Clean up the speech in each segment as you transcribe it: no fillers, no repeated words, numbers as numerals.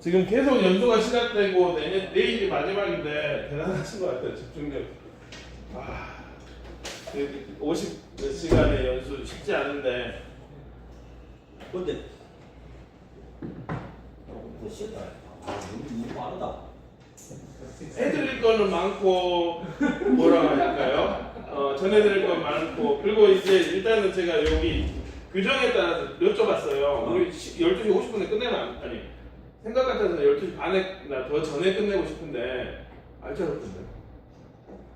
지금 계속 연수가 시작되고 내일이 마지막인데 대단하신 것 같아요. 집중력. 50몇 시간의 연수 쉽지 않은데. 근데 싫다. 너무 빠르다. 해드릴 거는 많고 뭐라고 할까요? 전해드릴 건 많고, 그리고 이제 일단은 제가 여기 규정에 따라서 여쭤봤어요. 우리 12시 50분에 끝내면 아니 생각 같아서 12시 반에 나 더 전에 끝내고 싶은데 알짜롭던데.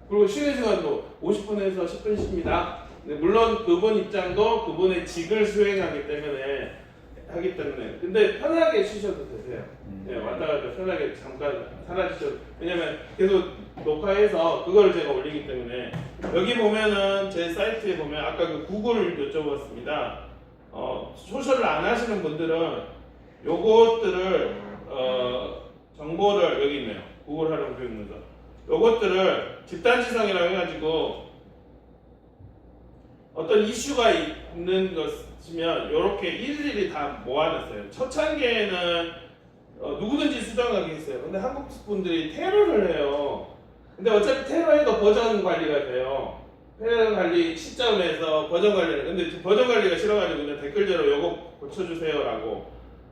그리고 쉬는 시간도 50분에서 10분 쉽니다. 물론 그분 입장도 그분의 직을 수행하기 때문에 근데 편하게 쉬셔도 되세요. 네, 왔다 갔다 편하게 잠깐 사라지셔도. 왜냐면 계속 녹화해서 그걸 제가 올리기 때문에. 여기 보면은 제 사이트에 보면 아까 그 구글을 여쭤봤습니다. 소셜을 안 하시는 분들은 요것들을 정보를 여기 있네요. 구글 활용 교육문서. 요것들을 집단지성이라고 해가지고 어떤 이슈가 있는 것이면 이렇게 일일이 다 모아놨어요. 첫 단계에는 누구든지 수정하게 했어요. 근데 한국 분들이 테러를 해요. 근데 어차피 테러해도 버전 관리가 돼요. 테러 관리 시점에서 버전 관리를. 근데 버전 관리가 싫어가지고 그냥 댓글대로 요거 고쳐주세요라고.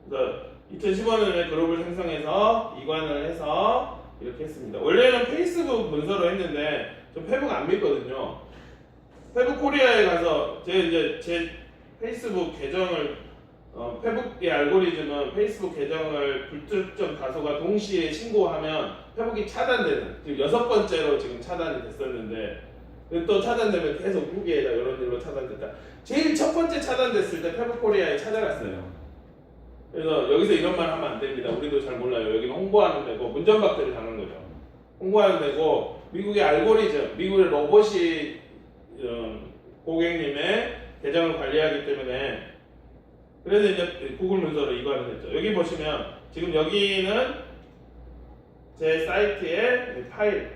그래서 2015년에 그룹을 생성해서 이관을 해서 이렇게 했습니다. 원래는 페이스북 문서로 했는데 저 페북 안 믿거든요. 페북 코리아에 가서 제 페이스북 계정을 페북의 알고리즘은 페이스북 계정을 불특정 다수가 동시에 신고하면 페북이 차단되는, 지금 6번째로 지금 차단이 됐었는데 또 차단되면 계속 후기에다 이런 일로 차단됐다. 제일 첫 번째 차단됐을 때 페북 코리아에 찾아갔어요. 그래서 여기서 이런 말 하면 안 됩니다. 우리도 잘 몰라요. 여기는 홍보하는 데고 문전박대를 당한 거죠. 홍보하는 데고 미국의 알고리즘, 미국의 로봇이 고객님의 계정을 관리하기 때문에. 그래서 이제 구글 문서로 이관을 했죠. 여기 보시면 지금 여기는 제 사이트의 파일.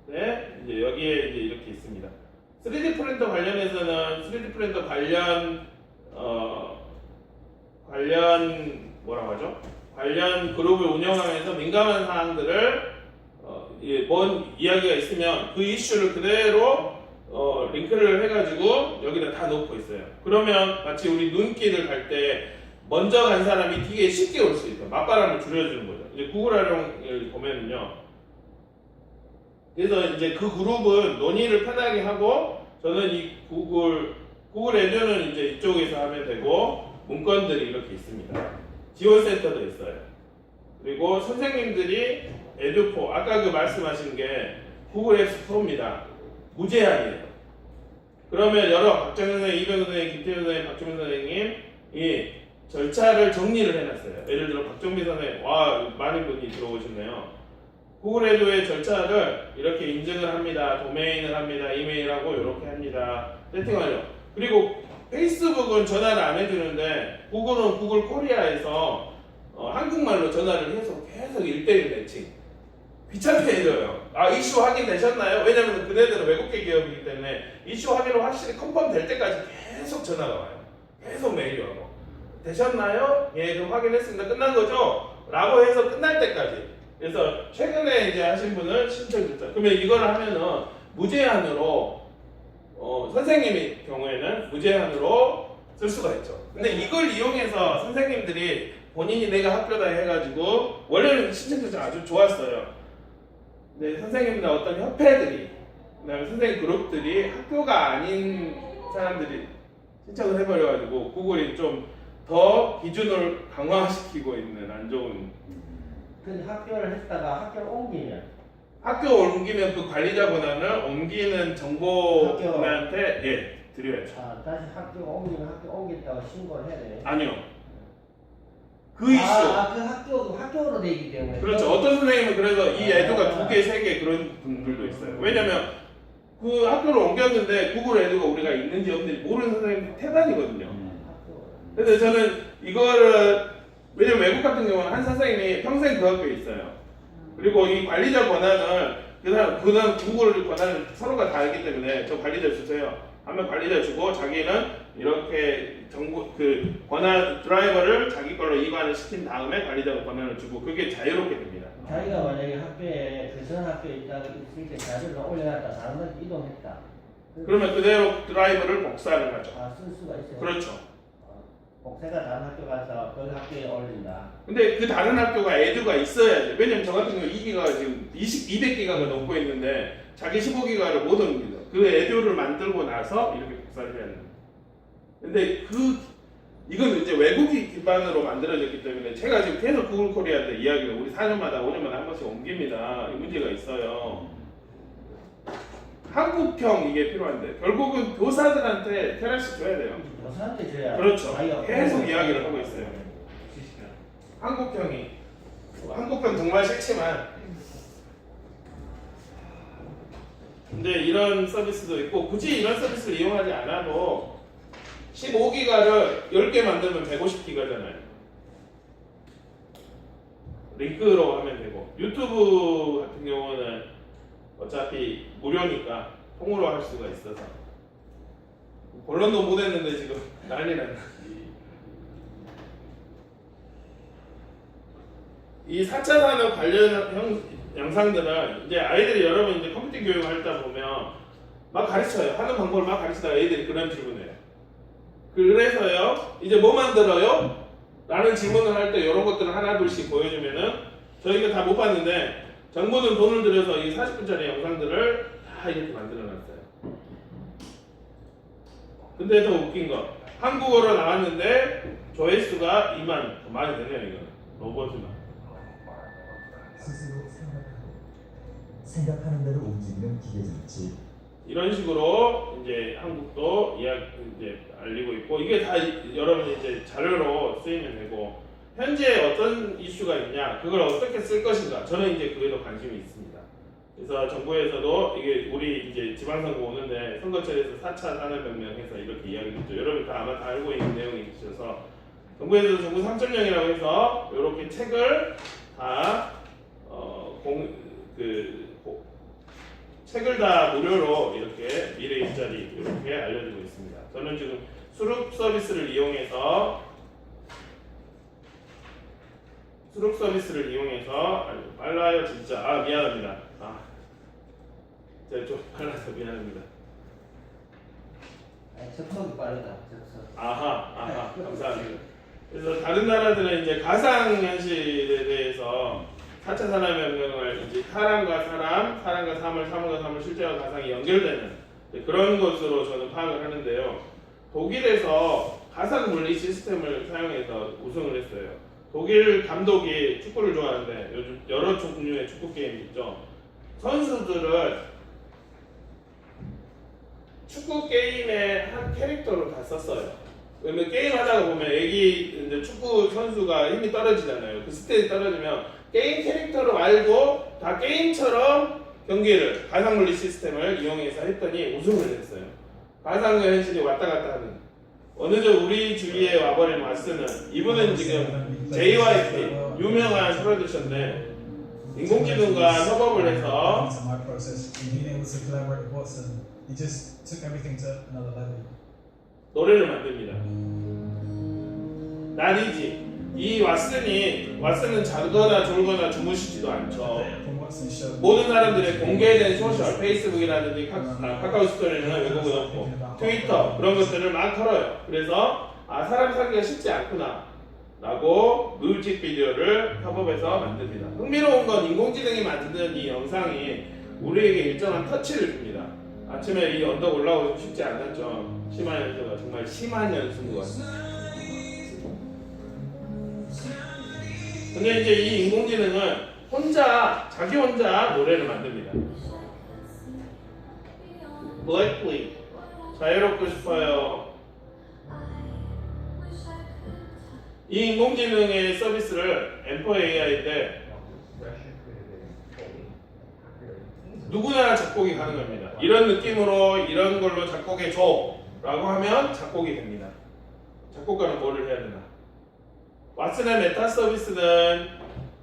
네, 이제 여기에 이제 이렇게 있습니다. 3D 프린터 관련해서는 3D 프린터 관련 그룹을 운영하면서 민감한 사항들을 뭔 이야기가 있으면 그 이슈를 그대로 링크를 해가지고 여기다 다 놓고 있어요. 그러면 마치 우리 눈길을 갈 때 먼저 간 사람이 뒤에 쉽게 올 수 있어요. 맞바람을 줄여주는 거죠. 이제 구글 활용을 보면은요. 그래서 이제 그 그룹은 논의를 편하게 하고, 저는 이 구글 애교는 이제 이쪽에서 하면 되고, 문건들이 이렇게 있습니다. 지원센터도 있어요. 그리고 선생님들이 에듀포, 아까 그 말씀하신 게 구글 앱스 프로입니다. 무제한이에요. 그러면 여러 박정현 선생님, 이병현 선생님, 김태현 선생님, 박주민 선생님 이 절차를 정리를 해놨어요. 예를 들어 박정민 선생님, 와 많은 분이 들어오셨네요. 구글 에듀의 절차를 이렇게 인증을 합니다. 도메인을 합니다. 이메일하고 이렇게 합니다. 세팅하죠. 그리고 페이스북은 전화를 안 해주는데 구글은 구글 코리아에서 한국말로 전화를 해서 계속 1대1 매칭. 귀찮게 해줘요. 이슈 확인되셨나요? 왜냐면 그네들은 외국계 기업이기 때문에 이슈 확인을 확실히 컨펌 될 때까지 계속 전화가 와요. 계속 메일이 와요. 되셨나요? 예, 그럼 확인했습니다. 끝난 거죠? 라고 해서 끝날 때까지. 그래서 최근에 이제 하신 분은 신청했죠. 그러면 이걸 하면은 무제한으로 선생님의 경우에는 무제한으로 쓸 수가 있죠. 근데 이걸 이용해서 선생님들이 본인이 내가 학교다 해가지고, 원래는 신청자 아주 좋았어요. 근데 선생님이나 어떤 협회들이, 그다음에 선생님 그룹들이 학교가 아닌 사람들이 신청을 해버려가지고 구글이 좀 더 기준을 강화시키고 있는 안 좋은. 근데 학교를 했다가 학교를 옮기면 그 관리자 권한을 옮기는 정보분한테 드려야죠. 다시 학교 옮겼다가 신고를 해야 되네. 아니요. 그 이슈. 그 학교도 학교로 되기 때문에. 그렇죠. 어떤 선생님은 그래서 이 에듀가 2개, 3개 그런 분들도 있어요. 왜냐면 그 학교를 옮겼는데 구글 에듀가 우리가 있는지 없는지 모르는 선생님이 태반이거든요. 그래서 저는 이거를, 왜냐면 외국 같은 경우는 한 선생님이 평생 그 학교에 있어요. 그리고 이 관리자 권한을 그 사람 구글 권한을 서로가 다 알기 때문에 저 관리자 주세요 하면 관리자 주고 자기는 이렇게 정보 그 권한 드라이버를 자기 걸로 이관을 시킨 다음에 관리자가 권한을 주고 그게 자유롭게 됩니다. 자기가 만약에 학교에 그 전 학교에 있다가 있을 때 자료를 올려놨다 다른 데 이동했다. 그러면 그대로 드라이버를 복사를 하죠. 쓸 수가 있어요. 그렇죠. 복사가 다른 학교 가서 그 학교에 올린다. 근데 그 다른 학교가 에듀가 있어야 돼. 왜냐면 저 같은 경우 2기가 지금 200기가가 넘고 있는데 자기 15기가를 못 옮기죠. 그 에듀를 만들고 나서 이렇게 복사를 해야 돼요. 근데 이건 이제 외국이 기반으로 만들어졌기 때문에 제가 지금 계속 구글 코리아한테 이야기를 우리 4년마다 5년마다 한 번씩 옮깁니다. 이 문제가 있어요. 한국형 이게 필요한데 결국은 교사들한테 테라스 줘야 돼요. 교사한테 줘야. 그렇죠. 자기가 계속 이야기를 하고 있어요. 한국형이 한국형 정말 싫지만 근데 이런 서비스도 있고 굳이 이런 서비스를 이용하지 않아도 15기가를 10개 만들면 150기가잖아요. 링크로 하면 되고 유튜브 같은 경우는 어차피 무료니까 통으로 할 수가 있어서 본론도 못 했는데 지금 난리 났네. 이 4차 산업 관련 영상들은 이제 아이들이 여러분 이제 컴퓨터 교육을 하다 보면 막 가르쳐요. 하는 방법을 막 가르치다가 애들이 그런 질문을 해요. 그래서요, 이제 뭐 만들어요? 라는 질문을 할 때 이런 것들을 하나둘씩 보여주면은 저희가 다 못 봤는데 정부는 돈을 들여서 이 40분짜리 영상들을 다 이렇게 만들어 놨어요. 근데 더 웃긴 거 한국어로 나왔는데 조회수가 2만 더 많이 되네요. 이거는 로봇이나 스스로 생각하는 대로 움직이는 기계장치. 이런 식으로 이제 한국도 이제 알리고 있고 이게 다 여러분이 이제 자료로 쓰이면 되고 현재 어떤 이슈가 있냐 그걸 어떻게 쓸 것인가 저는 이제 그에도 관심이 있습니다. 그래서 정부에서도 이게 우리 이제 지방선거 오는데 선거철에서 4차 산업혁명해서 이렇게 이야기했죠. 여러분 다 아마 다 알고 있는 내용이 있어서 정부에서도 정부 3.0이라고 해서 이렇게 책을 다 책을 다 무료로 이렇게 미래 일자리 이렇게 알려주고 있습니다. 저는 지금 수록 서비스를 이용해서 아주 빨라요 진짜. 미안합니다. 제가 좀 빨라서 미안합니다. 접속이 빠르다. 접속. 아하 감사합니다. 그래서 다른 나라들은 이제 가상현실에 대해서 4차 산업혁명을 이제 사람과 삶을, 사물과 삶을 실제와 가상이 연결되는 그런 것으로 저는 파악을 하는데요. 독일에서 가상 물리 시스템을 사용해서 우승을 했어요. 독일 감독이 축구를 좋아하는데 요즘 여러 종류의 축구 게임 있죠. 선수들을 축구 게임의 한 캐릭터로 다 썼어요. 왜냐면 게임 하다가 보면 이제 축구 선수가 힘이 떨어지잖아요. 그 스탯이 떨어지면 게임 캐릭터로 알고 다 게임처럼 경기를 가상물리 시스템을 이용해서 했더니 우승을 했어요. 가상과 현실이 왔다 갔다 하는 어느 정 우리 주위에 와버린 왓슨은 이분은 지금 JYP 유명한 프로듀서인데 인공지능과 협업을 해서 노래를 만듭니다. 날이지. 이 왓슨은 자거나 졸거나 주무시지도 않죠. 모든 사람들의 공개된 소셜, 페이스북이라든지 카카오 스토리는 외국은 없고 트위터 그런 것들을 막 털어요. 그래서 사람 사기가 쉽지 않구나 라고 뮤직비디오를 협업해서 만듭니다. 흥미로운 건 인공지능이 만든 이 영상이 우리에게 일정한 터치를 줍니다. 아침에 이 언덕 올라오기 쉽지 않았죠. 심한 연수가 정말 심한 연수인 것 같아요. 근데 이제 이 인공지능은 자기 혼자 노래를 만듭니다. Blackly 자유롭고 싶어요. 이 인공지능의 서비스를 M4 AI 때 누구나 작곡이 가능합니다. 이런 느낌으로 이런 걸로 작곡해 줘 라고 하면 작곡이 됩니다. 작곡가는 뭐를 해야 되나? 왓슨의 메타 서비스는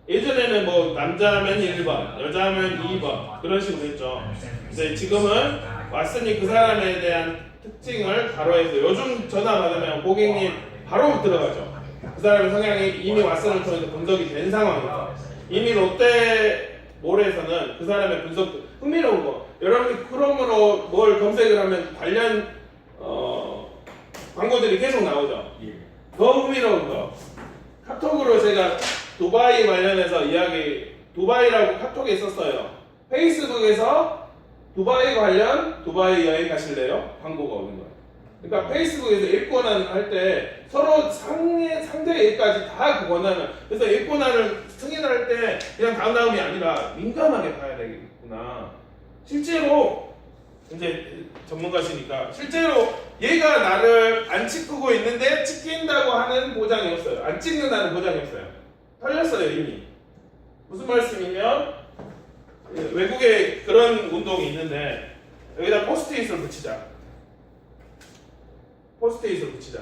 예전에는 뭐 남자면 1번, 여자면 2번 그런 식으로 했죠. 근데 지금은 왓슨이 그 사람에 대한 특징을 바로해서 요즘 전화 받으면 고객님 바로 들어가죠. 그 사람의 성향이 이미 왓슨을 통해서 분석이 된 상황에서 이미 롯데몰에서는 그 사람의 분석 흥미로운 거 여러분이 크롬으로 뭘 검색을 하면 관련 광고들이 계속 나오죠. 더 흥미로운 거 카톡으로 제가 두바이 관련해서 두바이라고 카톡에 썼어요. 페이스북에서 두바이 관련 두바이 여행 가실래요? 광고가 오는 거예요. 그러니까 페이스북에서 일권한 할 때 서로 상대 일까지 다 그 권한을 그래서 일권한을 승인을 할 때 그냥 다음이 아니라 민감하게 봐야 되겠구나. 실제로 이제 전문가시니까 실제로 얘가 나를 안 찍고 있는데 찍힌다고 하는 보장이 없어요. 안 찍는다는 보장이 없어요. 털렸어요 이미. 무슨 말씀이면 외국에 그런 운동이 있는데 여기다 포스트잇을 붙이자. 포스트잇을 붙이자.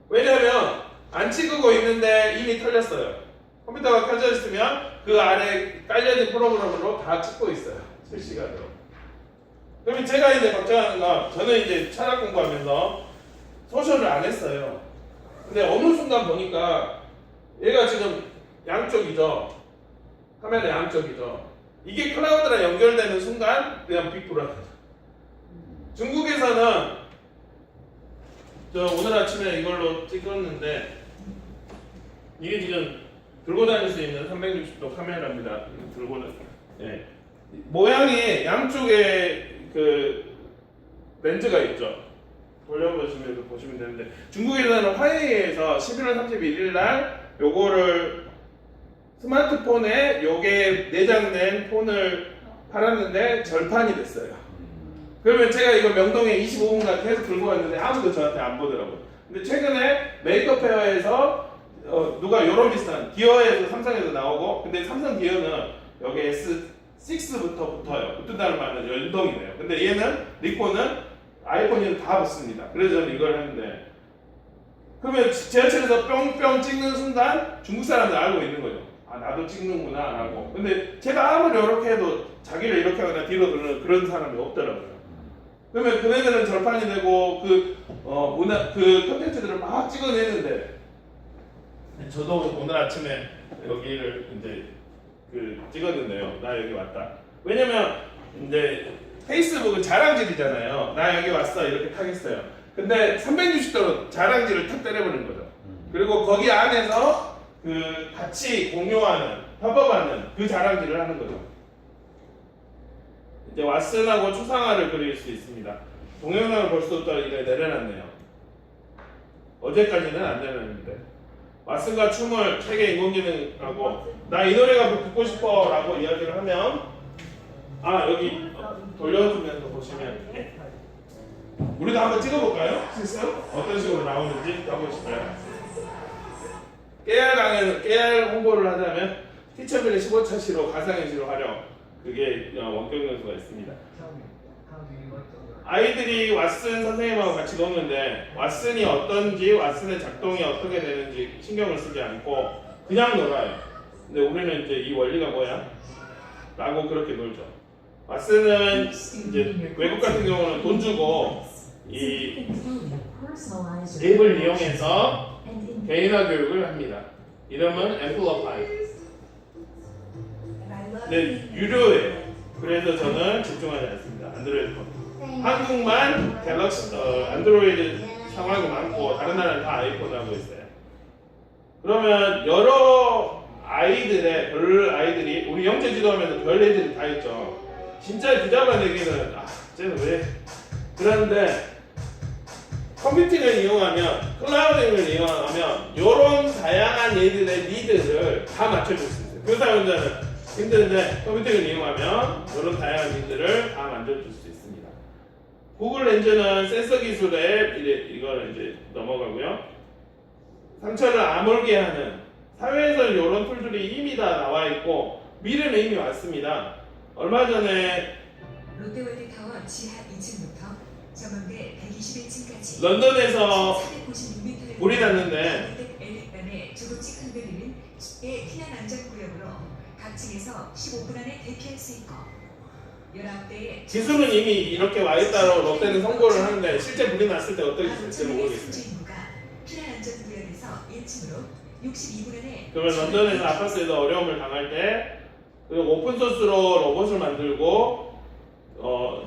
왜냐하면 안 찍고 있는데 이미 털렸어요. 컴퓨터가 켜져 있으면 그 아래 깔려진 프로그램으로 다 찍고 있어요. 실시간으로. 그러면 제가 이제 걱정하는 건 저는 이제 철학 공부하면서 소셜을 안 했어요. 근데 어느 순간 보니까 얘가 지금 양쪽이죠. 카메라 양쪽이죠. 이게 클라우드랑 연결되는 순간 그냥 빅브라더. 중국에서는 저 오늘 아침에 이걸로 찍었는데 이게 지금 들고 다닐 수 있는 360도 카메라입니다. 들고는 네. 모양이 양쪽에 그 렌즈가 있죠. 돌려보시면서 보시면 되는데 중국에서는 화웨이에서 11월 31일 날 요거를 스마트폰에 요게 내장된 폰을 팔았는데 절판이 됐어요. 그러면 제가 이거 명동에 25분간 계속 들고 왔는데 아무도 저한테 안 보더라고요. 근데 최근에 메이크업 페어에서 누가 요런 비슷한 기어에서 삼성에서 나오고 근데 삼성 기어는 여기 S6부터 붙어요. 붙는다는 말은 연동이 돼요. 근데 얘는 리코는 아이폰이 다 붙습니다. 그래서 저는 이걸 했는데 그러면 지하철에서 뿅뿅 찍는 순간 중국 사람들 알고 있는 거죠. 아 나도 찍는구나 라고. 근데 제가 아무리 이렇게 해도 자기를 이렇게 하거나 뒤로 돌리는 그런 사람이 없더라고요. 그러면 그네들은 절판이 되고 그 컨텐츠들을 막 찍어내는데 저도 오늘 아침에 여기를 이제 찍었는데요. 나 여기 왔다. 왜냐면 이제 페이스북은 자랑질이잖아요. 나 여기 왔어 이렇게 타겠어요. 근데 360도로 자랑질을 탁 때려버리는 거죠. 그리고 거기 안에서 같이 공유하는 협업하는 그 자랑질을 하는 거죠. 이제 왓슨하고 추상화를 그릴 수 있습니다. 동영상을 볼 수 없다고 이걸 내려놨네요. 어제까지는 안 내려놨는데 왓슨과 춤을 세계 인공지능하고 나 이 노래가 듣고 싶어 라고 이야기를 하면 여기 돌려주면서 보시면 우리도 한번 찍어볼까요? 실수? 어떤 식으로 나오는지 가보실까요? 깨알 홍보를 하자면 티처빌의 15차시로 가상현실로 활용 그게 원격 연수가 있습니다. 아이들이 왓슨 선생님하고 같이 노는데 왓슨이 어떤지 왓슨의 작동이 어떻게 되는지 신경을 쓰지 않고 그냥 놀아요. 근데 우리는 이제 이 원리가 뭐야? 라고 그렇게 놀죠. 왓슨은 이제 외국 같은 경우는 돈 주고 이 앱을 이용해서 개인화 교육을 합니다. 이름은 앰플리파이. 네, 유료예요. 그래서 저는 집중하지 않습니다. 안드로이드 폰. 한국만 갤럭시 안드로이드 상황이 많고 다른 나라는 다 아이폰을 하고 있어요. 그러면 여러 아이들의 별 아이들이 우리 영재 지도하면 별 애들이 다 있죠. 진짜 뒤잡아내기는 쟤는 왜? 그런데 컴퓨팅을 이용하면 클라우딩을 이용하면 이런 다양한 얘들의 니드를 다 맞춰줄 수 있어요. 교사 혼자는 힘든데 컴퓨팅을 이용하면 이런 다양한 니드를 다 만들어줄 수 있습니다. 구글 렌즈는 센서 기술에 이거를 이제 넘어가고요. 상처를 아물게 하는 사회에서 이런 툴들이 이미 다 나와 있고 미래는 이미 왔습니다. 얼마 전에 롯데월드 타워 지하 2층부터 전망대 121층까지 런던에서 456m를 불이 났는데 엘리반의 조금씩 흔들리는 의 10대 피난 안전 구역으로 각 층에서 15분 안에 대피할 수 있고 1층 19대의 기술은 이미 이렇게 와 있다고 롯데는 선고를 하는데 실제 불이 났을 때 어떻게 될지 모르겠어요. 승진부가 피난안전구역에서 1층으로 62분 안에 그러면 런던에서 아파트에서 어려움을 당할 때 그리고 오픈소스로 로봇을 만들고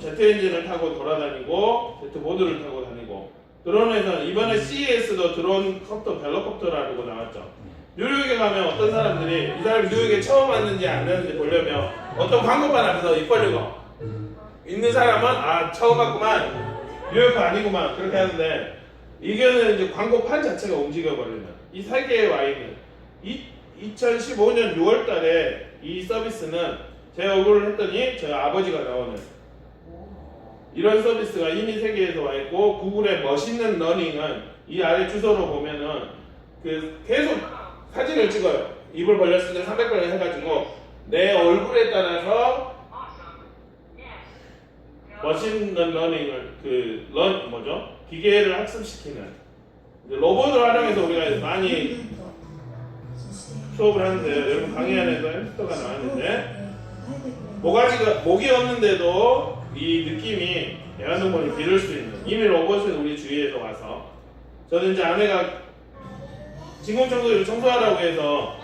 제트 엔진을 타고 돌아다니고 제트 보드를 타고 다니고 드론에서 이번에 CES도 드론 컵터 벨로콥터라고 나왔죠. 뉴욕에 가면 어떤 사람들이 이 사람이 뉴욕에 처음 왔는지 안 왔는지 보려면 어떤 광고판 앞에서 입 벌리고 있는 사람은 아 처음 왔구만 뉴욕 아니구만 그렇게 하는데 이거는 이제 광고판 자체가 움직여버리는 이 세계에 와 있는 2015년 6월달에 이 서비스는 제가 요구를 했더니 저희 아버지가 나오는 이런 서비스가 이미 세계에서 와 있고 구글의 멋있는 러닝은 이 아래 주소로 보면은 그 계속 사진을 찍어요. 입을 벌렸을 때 300번 해가지고 내 얼굴에 따라서 멋있는 러닝을 기계를 학습시키는 이제 로봇을 활용해서 우리가 많이 수업을 하는데 여러분 강의 안에도 햄스터가 나왔는데 모기 없는데도 이 느낌이 애완동물을 기를 수 있는 이미 로봇은 우리 주위에서 와서 저는 이제 아내가 진공청소기를 청소하라고 해서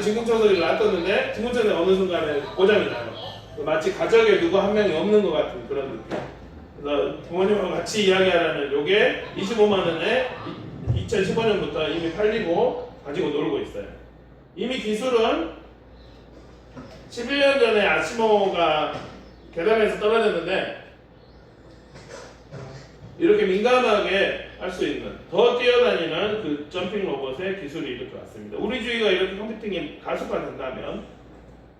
진공청소기를 놔뒀는데 진공청소기 어느 순간에 고장이 나요. 마치 가족에 누구 한 명이 없는 것 같은 그런 느낌. 그래서 부모님하고 같이 이야기하라는 요게 25만 원에 2015년부터 이미 팔리고 가지고 놀고 있어요. 이미 기술은 11년 전에 아시모가 계단에서 떨어졌는데 이렇게 민감하게 할 수 있는 더 뛰어다니는 그 점핑 로봇의 기술이 이렇게 왔습니다. 우리 주위가 이렇게 컴퓨팅이 가속화된다면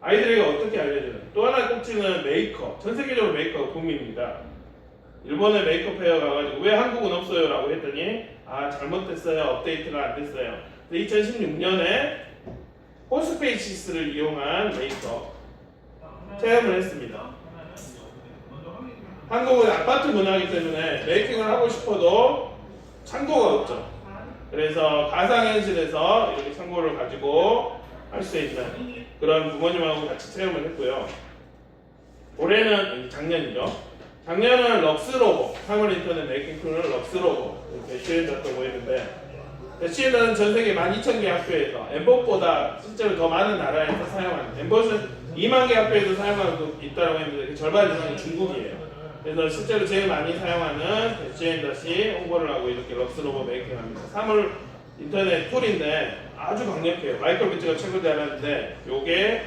아이들에게 어떻게 알려주는 또 하나의 꼭지는 메이커. 전 세계적으로 메이커가 붐입니다. 일본의 메이커 페어 가가지고 왜 한국은 없어요? 라고 했더니 아 잘못됐어요. 업데이트가 안 됐어요. 2016년에 호스페이시스를 이용한 메이커 체험을 했습니다. 한국은 아파트 문화이기 때문에 메이킹을 하고 싶어도 창고가 없죠. 그래서 가상현실에서 이렇게 창고를 가지고 할 수 있는 그런 부모님하고 같이 체험을 했고요. 올해는 작년이죠. 작년은 럭스로봇, 사물 인터넷 메이킹 툴을 럭스로봇 이렇게 시행했다고 했는데 시행은 전 세계 12,000개 학교에서 엠봇보다 실제로 더 많은 나라에서 사용하는 엠봇은 2만 개 학교에서 사용하는 게 있다고 했는데 그 절반 이상이 중국이에요. 그래서 실제로 제일 많이 사용하는 대시엔더시 홍보를 하고 이렇게 럭스로봇 메이킹합니다. 사물 인터넷 툴인데 아주 강력해요. 마이크로비트가 최고 잘하는데 요게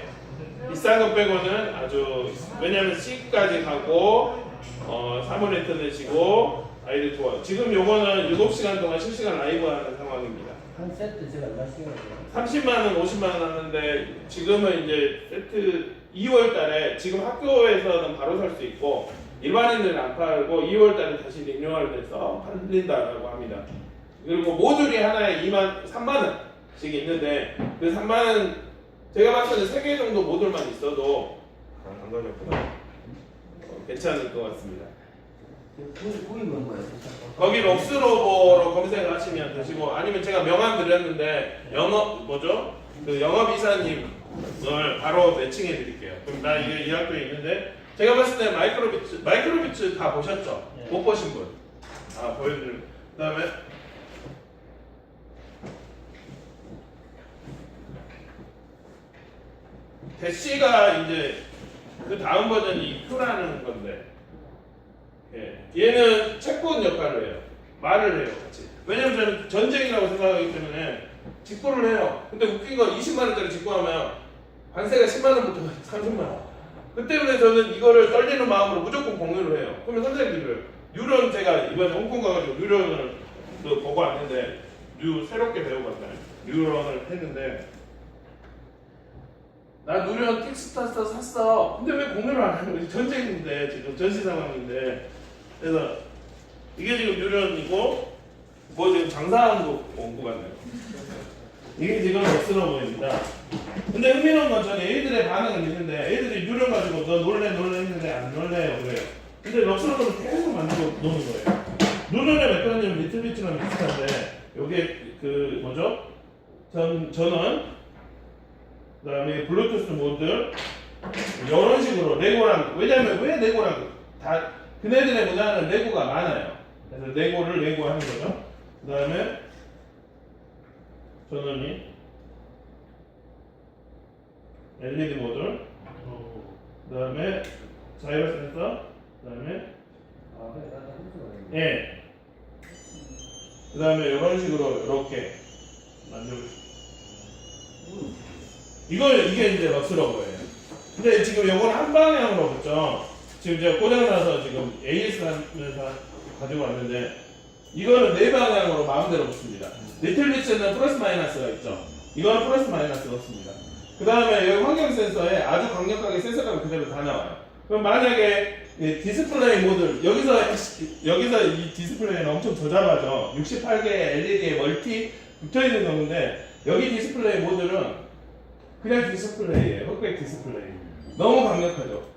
비싼 것 빼고는 아주 왜냐면 C까지 가고 사물 인터넷이고 아이들 좋아요. 지금 요거는 7시간 동안 실시간 라이브 하는 상황입니다. 한 세트 제가 얼마 시간이에요? 30만원, 50만원 하는데 지금은 이제 세트 2월 달에 지금 학교에서는 바로 살 수 있고 일반인들은 안 팔고 2월 달에 다시 리뉴얼 돼서 팔린다고 합니다. 그리고 모듈이 하나에 3만원씩 있는데 그 3만원 제가 봤을 때 3개 정도 모듈만 있어도 안 가졌구나. 괜찮을 것 같습니다. 구입은 뭐예요? 거기 럭스로보로 검색을 하시면 되시고 아니면 제가 명함 드렸는데 그 영업 이사님을 바로 매칭해 드릴게요. 그럼 나 이게 이 학교에 있는데 제가 봤을 때 마이크로비츠 다 보셨죠? 네. 못 보신 분? 보여드리면 그다음에 대시가 이제 그 다음 버전이 Q라는 건데 얘는 채권 역할을 해요. 말을 해요 같이. 왜냐면 저는 전쟁이라고 생각하기 때문에 직구를 해요. 근데 웃긴 건 20만원짜리 직구하면 관세가 10만원부터 30만원. 그 때문에 저는 이거를 떨리는 마음으로 무조건 공유를 해요. 그러면 선생님들을 뉴런 제가 이번에 홍콩 가가지고 뉴런을 보고 왔는데 새롭게 배워봤나요? 뉴런을 했는데 나 뉴런 킥스타터 샀어. 근데 왜 공유를 안 하는 거지? 전쟁인데 지금 전시 상황인데 그래서 이게 지금 뉴런이고 지금 장사하는 거 온 거 같네요. 이게 지금 럭스로봇입니다. 근데 흥미로운 건 저는 애들의 반응은 있는데 애들이 뉴런 가지고 너 놀래 했는데 안 놀래요 그래요. 근데 럭스로봇을 계속 만들고 노는 거예요. 뉴런의 메커니즘은 리틀비트랑 비슷한데 요게 전원 그 다음에 블루투스 모드 이런 식으로 레고랑 왜냐면 왜 레고랑 다 그네들의보다는 레고가 많아요. 그래서 레고를 레고 하는 거죠. 그 다음에 전원이 LED 모듈, 그 다음에 자이로 센서, 그 다음에 아, 그래, 나도 흡수가 되네. 예, 그 다음에 이런 식으로 이렇게 만들고 이게 이제 럭스러버예요. 근데 지금 요건 한 방향으로 붙죠. 지금 제가 고장나서 지금 AS 하면서 가지고 왔는데 이거는 네 방향으로 마음대로 붙습니다. 리틀리츠는 플러스 마이너스가 있죠. 이거는 플러스 마이너스가 없습니다. 그 다음에 여기 환경 센서에 아주 강력하게 센서가 그대로 다 나와요. 그럼 만약에 이 디스플레이 모듈 여기서 이 디스플레이는 엄청 저잡아져. 68개 LED에 멀티 붙어있는 건데 여기 디스플레이 모듈은 그냥 디스플레이예요. 흑백 디스플레이. 너무 강력하죠.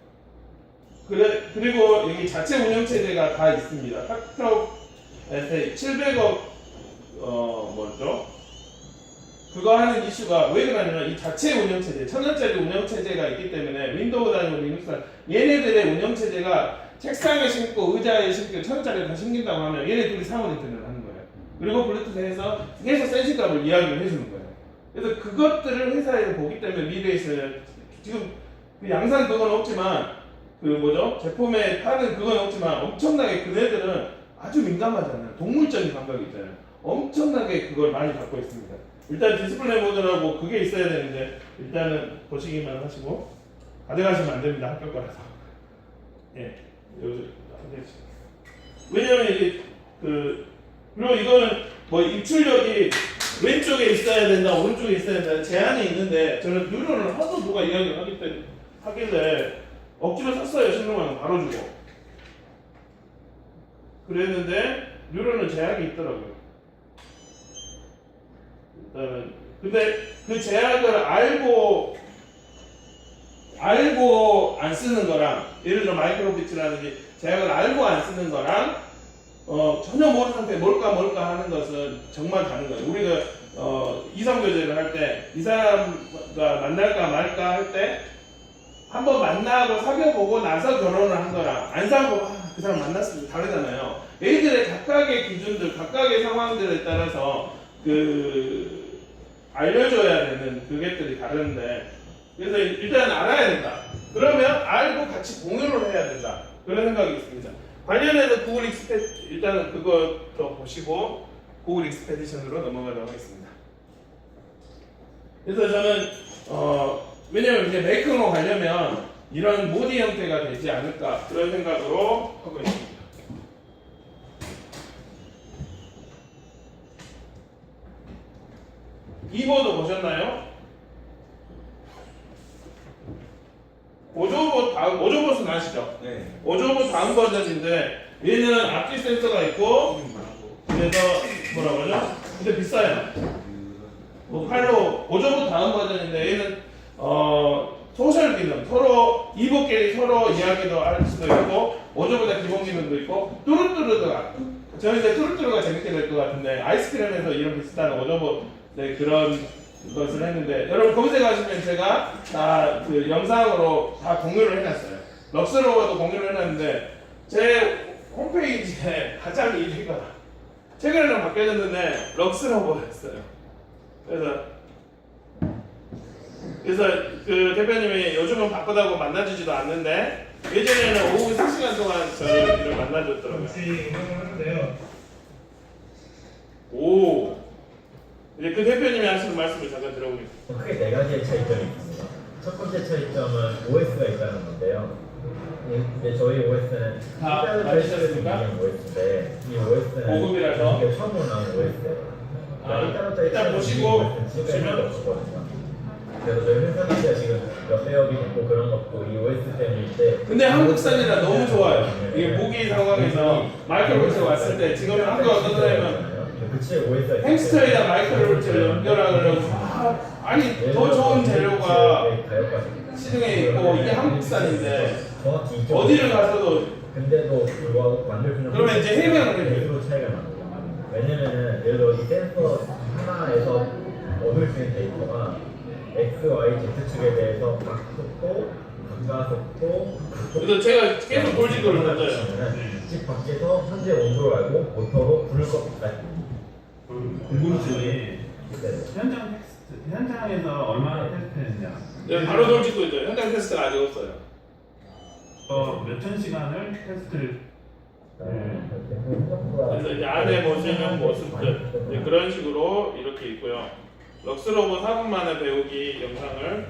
그리고 여기 자체 운영체제가 다 있습니다. 탑트럭에 700억 뭐죠? 그거 하는 이슈가 왜 그러냐면 이 자체 운영체제, 1000원짜리 운영체제가 있기 때문에 윈도우 다니고 리눅스 얘네들의 운영체제가 책상에 심고 의자에 심고 1000원짜리 다 심긴다고 하면 얘네 둘이 상호 인터넷을 하는 거예요. 그리고 블루투스에서 계속 센싱값을 이야기를 해주는 거예요. 그래서 그것들을 회사에서 보기 때문에 미래에 있어요. 지금 그 양산 그건 없지만 그 뭐죠? 제품에 파는 그건 없지만 엄청나게 그네들은 아주 민감하잖아요. 동물적인 감각이 있잖아요. 엄청나게 그걸 많이 갖고 있습니다. 일단 디스플레이 모드라고 그게 있어야 되는데 일단은 보시기만 하시고 가져가시면 안 됩니다. 학교 거라서. 예, 여기 왜냐면 이게 그리고 이거는 뭐 입출력이 왼쪽에 있어야 된다, 오른쪽에 있어야 된다 제한이 있는데 저는 뉴런을 하도 누가 이야기를 하길래 억지로 샀어요. 16만 원 바로 주고. 그랬는데 뉴런은 제약이 있더라고요. 일단은 근데 그 제약을 알고 안 쓰는 거랑 예를 들어 마이크로비트라든지 제약을 알고 안 쓰는 거랑 전혀 모르는 상태에 뭘까 하는 것은 정말 다른 거예요. 우리가 이성교제를 할 때 이 사람과 만날까 말까 할 때 한번 만나고 사귀어보고 나서 결혼을 한 거랑 안 사귀고 그 사람 만났으면 다르잖아요. 얘들의 각각의 기준들, 각각의 상황들에 따라서 알려줘야 되는 그것들이 다른데 그래서 일단 알아야 된다. 그러면 알고 같이 공유를 해야 된다. 그런 생각이 있습니다. 관련해서 구글 일단은 그것도 보시고 구글 익스페디션으로 넘어가도록 하겠습니다. 그래서 저는 왜냐면 이제 메이크로 가려면 이런 모디 형태가 되지 않을까 그런 생각으로 하고 있습니다. 이보드 보셨나요? 오조봇은 아시죠? 네. 오조봇 다음 버전인데 얘는 앞뒤 센서가 있고 그래서 뭐라고 하죠? 근데 비싸요. 뭐 팔로 오조봇 다음 버전인데 얘는 소셜 기능 서로 이복끼리 서로 이야기도 할 수도 있고 오조봇의 기본 기능도 있고 뚜루뚜루가 저는 이제 뚜루뚜루가 재밌게 될 것 같은데 아이스크림에서 이런 비슷한 오조봇의 그런 것을 했는데 여러분 검색하시면 제가 다 그 영상으로 다 공유를 해놨어요. 럭스로버도 공유를 해놨는데 제 홈페이지에 가장 1위가 최근에는 바뀌어졌는데 럭스로버였어요. 그래서 그 대표님이 요즘은 바쁘다고 만나주지도 않는데 예전에는 오후 3시간 동안 저를 만나줬더라고요. 오. 이제 그 대표님이 하시는 말씀을 잠깐 들어보겠습니다. 크게 네 가지의 차이점이 있습니다. 첫 번째 차이점은 OS가 있다는 건데요. 근데 저희 OS는 다 맞으셨습니까? OS인데 이 OS는 고급이라서. 이게 처음으로 나온 OS예요. 일단 보시고 보시면 없거든요. 그래서 저희 회사가 지금 몇배업이 있고 그런 것도 이 OS 때문인데 근데 한국산이라 너무 좋아요. 이게 모기 상황에서 마이크로볼트 왔을 때 지금 한국가 어떤 거냐면 햄스터에다 마이크로볼트를 연결하려고 아니 더 좋은 재료가 시중에 있고 이게 한국산인데 어디를 가서도 근데도 불구하고 만들어주는 그러면 이제 해명을 해줘요. 기술로 차이가 나요. 왜냐면은 예를 들어 이 센서 하나에서 얻을 수 있는 데이터가 X, Y, Z 축에 대해서 각 속도, 가속도 그래서 제가 계속 돌직구를 던져요. 집 밖에서 현재 온도를 알고 모터로 불을 껐다. 궁금증이 현장 테스트, 현장에서 얼마나 테스트했냐? 네, 바로 돌직구죠. 현장 테스트가 아직 없어요. 몇천 시간을 테스트를 그래서 이제 안에 보시는 모습들 이제 그런 식으로 이렇게 있고요. 럭스로봇 4분 만에 배우기 영상을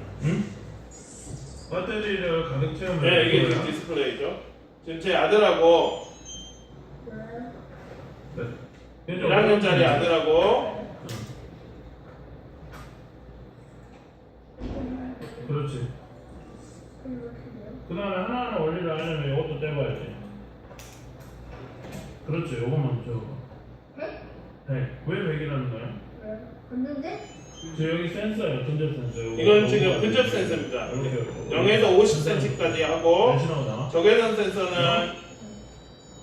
배터리를 가격 체험을 네, 이게 지금 디스플레이죠. 지금 제 아들하고 1학년짜리 아들하고 그렇지. 그 다음에 하나하나 원리를 하려면 이것도 떼봐야지. 그렇지, 요것만 줘. 네, 왜 100이라는 거야? 봤는데? 저 여기 센서예요, 근접 센서. 이건 지금 근접 센서입니다. 0에서 50cm까지 하고 몇이 나오나? 적외선 센서는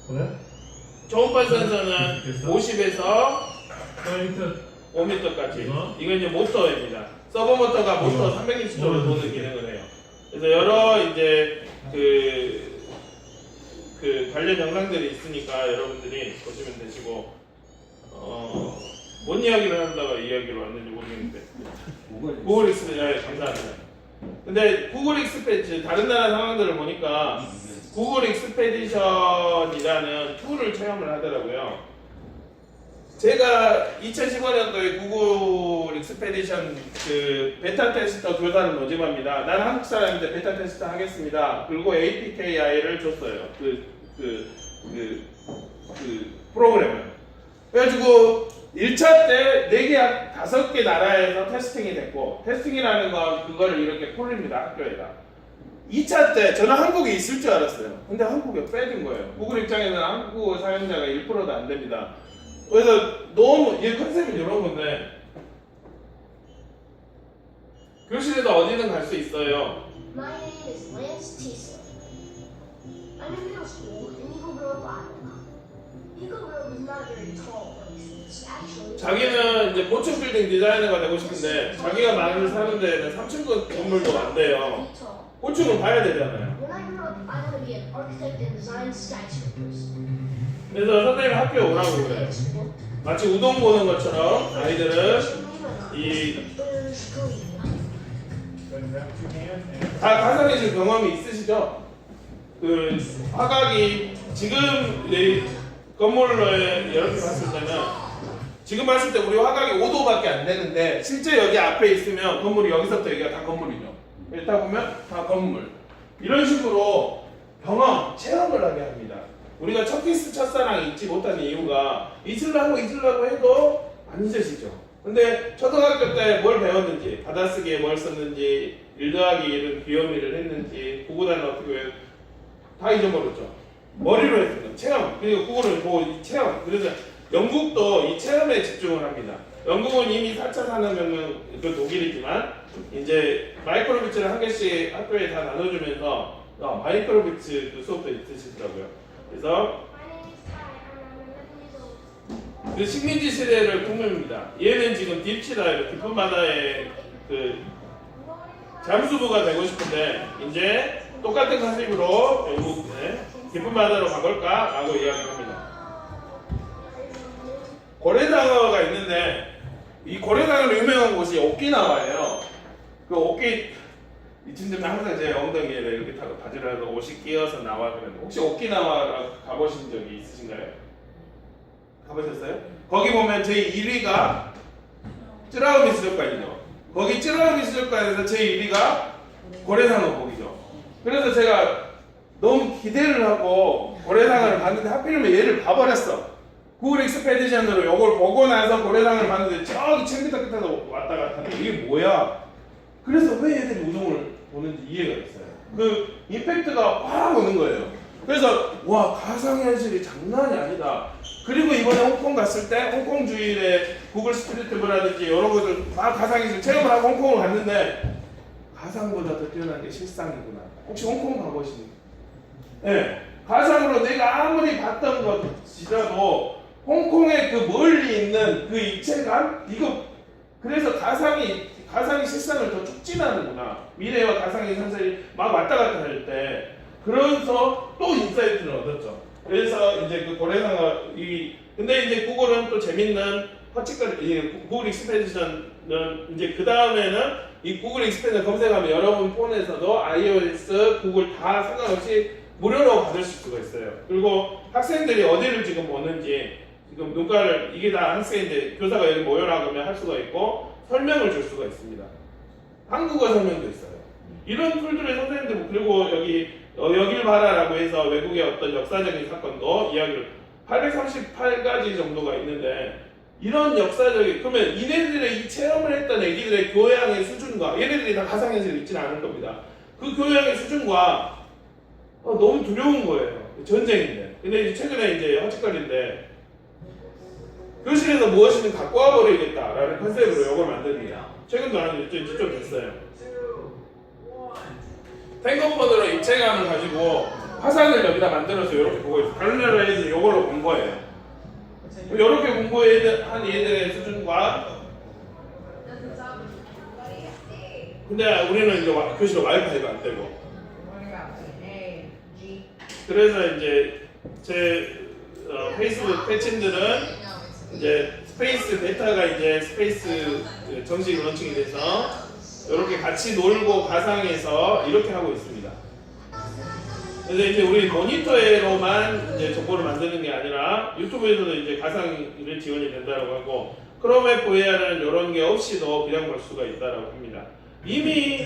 그래? 초음파 센서는 50에서 포인트 5m까지. 이거? 이건 이제 모터입니다. 서버 모터가 모터 360도로 도는 기능을 해요. 그래서 여러 이제 그 관련 영상들이 있으니까 여러분들이 보시면 되시고 뭔 이야기를 한다가 이 이야기로 왔는지 모르겠는데 구글 익스페디션 감사합니다. 근데 구글 익스페디션 다른 나라 상황들을 보니까 구글 익스페디션이라는 툴을 체험을 하더라고요. 제가 2015년도에 구글 익스페디션 그 베타 테스터 교사를 모집합니다. 나는 한국 사람인데 베타 테스터 하겠습니다. 그리고 APKI를 줬어요. 그 프로그램을. 그래가지고 1차 때 4개, 5개 나라에서 테스팅이 됐고, 테스팅이라는 건 그거를 이렇게 콜립니다, 학교에다. 2차 때 저는 한국에 있을 줄 알았어요. 근데 한국에 빼진 거예요. 구글 입장에서는 한국어 사용자가 1%도 안 됩니다. 그래서 너무 이 컨셉이 이런 건데 교실에도 어디든 갈 수 있어요. My name is Lance Teaser. I'm in middle school in Eagle Grove, Iowa. Eagle Grove is not a very tall place. It's actually 자기는 이제 고층 빌딩 디자이너가 되고 싶은데 자기가 많이 사는 데는 3층 건물도 안 돼요. tall. 고층은 봐야 되잖아요. When I grow up, I want to be an architect and design skyscrapers. 그래서 선생님이 학교에 오라고 그래요. 마치 우동 보는 것처럼 아이들은 이 다 가상예술 경험이 있으시죠? 그 화각이 지금 이 건물을 이렇게 봤을 때는 지금 봤을 때 우리 화각이 5도밖에 안 되는데 실제 여기 앞에 있으면 건물이 여기서부터 여기가 다 건물이죠. 일단 보면 다 건물. 이런 식으로 경험, 체험을 하게 합니다. 우리가 첫 키스 첫사랑이 잊지 못하는 이유가 잊으려고 해도 안 잊으시죠. 근데 초등학교 때 뭘 배웠는지, 받아쓰기에 뭘 썼는지, 1 더하기 1은 귀요미를 했는지, 구구단은 어떻게 다 잊어버렸죠. 머리로 했어요. 체험. 그리고 구글을 보고 이 체험. 그래서 영국도 이 체험에 집중을 합니다. 영국은 이미 4차 산업혁명, 그 독일이지만 이제 마이크로비츠를 한 개씩 학교에 다 나눠주면서 마이크로비츠 그 수업도 있으시더라고요. 그래서 그 식민지 시대를 꿈입니다. 얘는 지금 딥치다, 깊은 바다의 그 잠수부가 되고 싶은데 이제 똑같은 컨셉으로 영국에 깊은 바다로 가볼까? 라고 이야기합니다. 고래상어가 있는데 이 고래상어로 유명한 곳이 오키나와예요. 그 이쯤 되면 항상 제 엉덩이에 이렇게 타고 바지를 해서 옷이 끼어서 나와 그러는데 혹시 오키나와 가보신 적이 있으신가요? 가보셨어요? 거기 보면 제 1위가 쯔라우미 수족관이죠. 거기 쯔라우미 수족관에서 제 1위가 고래상어 보기죠. 그래서 제가 너무 기대를 하고 고래상어를 봤는데 하필이면 얘를 봐버렸어. 구글 익스페디션으로 이걸 보고 나서 고래상어를 봤는데 저기 챙 끝에서 왔다 갔다 하는데 이게 뭐야? 그래서 왜 얘들이 우동을 보는지 이해가 됐어요. 그 임팩트가 확 오는 거예요. 그래서 와, 가상현실이 장난이 아니다. 그리고 이번에 홍콩 갔을 때 홍콩 주일에 구글 스트리트뷰라든지 여러 곳을 막 가상현실 체험을 하고 홍콩을 갔는데 가상보다 더 뛰어난 게 실상이구나. 혹시 홍콩 가보신? 네. 가상으로 내가 아무리 봤던 것이라도 홍콩의 그 멀리 있는 그 입체감? 이거 그래서 가상이 가상이 실상을 더 촉진하는구나. 미래와 가상의 상상이 막 왔다 갔다 할 때, 그래서 또 인사이트를 얻었죠. 그래서 이제 그 고래상어 근데 이제 구글은 또 재밌는 허치까지 구글 익스펜션은 이제 그 다음에는 이 구글 익스펜션 검색하면 여러분 폰에서도 iOS, 구글 다 상관없이 무료로 받으실 수가 있어요. 그리고 학생들이 어디를 지금 보는지 지금 눈가를 이게 다 학생인데 교사가 여기 모여라 그러면 할 수가 있고 설명을 줄 수가 있습니다. 한국어 설명도 있어요. 이런 툴들의 선생님들 그리고 여길 봐라라고 해서 외국의 어떤 역사적인 사건도 이야기를 838가지 정도가 있는데 이런 역사적인 그러면 이네들의 이 체험을 했던 애기들의 교양의 수준과 얘네들이 다 가상현실을 있지는 않을 겁니다. 그 교양의 수준과 너무 두려운 거예요. 전쟁인데. 근데 이제 최근에 이제 허짓거리인데 교실에서 무엇이든 갖고 와버리겠다라는 컨셉으로 이걸 만듭니다. 최근도 한 좀 됐어요. 탱거폰으로 입체감을 가지고 화산을 여기다 만들어서 이렇게 보고 있어요. 다른 나라 애들이 이걸로 본 거예요. 이렇게 공부한 얘들의 수준과 근데 우리는 이제 교실에 와이파이가 안 되고 그래서 이제 제 페이스북 패친들은 이제 스페이스 베타가 이제 스페이스 정식 런칭이 돼서 이렇게 같이 놀고 가상에서 이렇게 하고 있습니다. 그래서 이제 우리 모니터로만 이제 정보를 만드는 게 아니라 유튜브에서도 이제 가상을 지원이 된다고 하고 크롬 앱 VR은 이런 게 없이도 그냥 볼 수가 있다고 합니다. 이미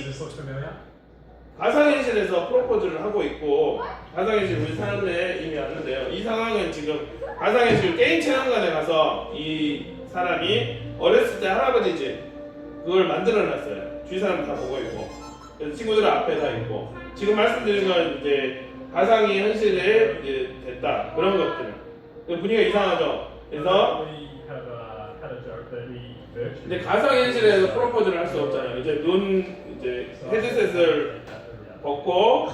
가상현실에서 프로포즈를 하고 있고 가상현실 우리 사람에 이미 왔는데요. 이 상황은 지금 가상현실 게임 체험관에 가서 이 사람이 어렸을 때 할아버지 집 그걸 만들어놨어요. 주위 사람 다 보고 있고 그래서 친구들 앞에 다 있고 지금 말씀드린 건 이제 가상이 현실에 이제 됐다 그런 것들 분위기가 이상하죠. 그래서 근데 가상현실에서 프로포즈를 할 수 없잖아요. 이제 이제 헤드셋을 벗고